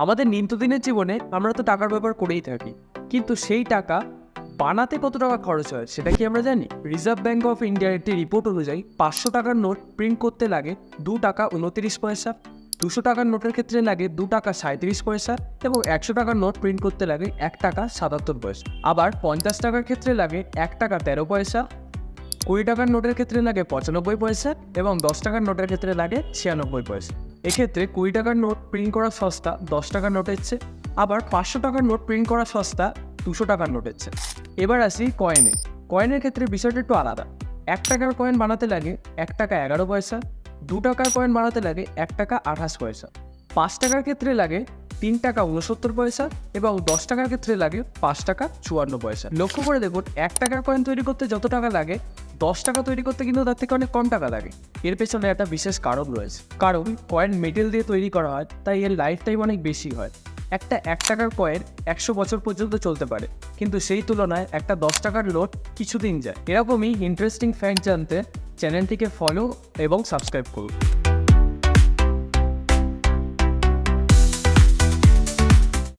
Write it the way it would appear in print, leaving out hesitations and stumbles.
আমাদের নিত্যদিনের জীবনে আমরা তো টাকার ব্যবহার করেই থাকি, কিন্তু সেই টাকা বানাতে কত টাকা খরচ হয় সেটা কি আমরা জানি? রিজার্ভ ব্যাঙ্ক অফ ইন্ডিয়ার একটি রিপোর্ট অনুযায়ী 500 টাকার নোট প্রিন্ট করতে লাগে 2 টাকা 29 পয়সা, 200 টাকার নোটের ক্ষেত্রে লাগে 2 টাকা 37 পয়সা এবং 100 টাকার নোট প্রিন্ট করতে লাগে 1 টাকা 77 পয়সা। আবার 50 টাকার ক্ষেত্রে লাগে 1 টাকা 13 পয়সা, 20 টাকার নোটের ক্ষেত্রে লাগে 95 পয়সা এবং 10 টাকার নোটের ক্ষেত্রে লাগে 96 পয়সা। এক্ষেত্রে 20 টাকার নোট প্রিন্ট করা সস্তা 10 টাকার নোটের চেয়ে, আবার 500 টাকার নোট প্রিন্ট করা সস্তা 200 টাকার নোটের চেয়ে। এবার আসি কয়েনে। কয়েনের ক্ষেত্রে বিষয়টা একটু আলাদা। 1 টাকার কয়েন বানাতে লাগে 1 টাকা 11 পয়সা, 2 টাকার কয়েন বানাতে লাগে 1 টাকা 28 পয়সা, 5 টাকার ক্ষেত্রে লাগে 3 টাকা 69 পয়সা এবং 10 টাকার ক্ষেত্রে লাগে 5 টাকা 54 পয়সা। লক্ষ্য করে দেখুন, 1 টাকার কয়েন তৈরি করতে যত টাকা লাগে 10 টাকা তৈরি করতে কিন্তু তার থেকে অনেক কম টাকা লাগে। এর পেছনে একটা বিশেষ কারণ রয়েছে, কারণ কয়েন মেটেল দিয়ে তৈরি করা হয়, তাই এর লাইফ টাইম অনেক বেশি হয়। একটা 1 টাকার কয়েন 100 বছর পর্যন্ত চলতে পারে, কিন্তু সেই তুলনায় একটা 10 টাকার নোট কিছুদিন যায়। এরকমই ইন্টারেস্টিং ফ্যাক্ট জানতে চ্যানেলটিকে ফলো এবং সাবস্ক্রাইব করুন।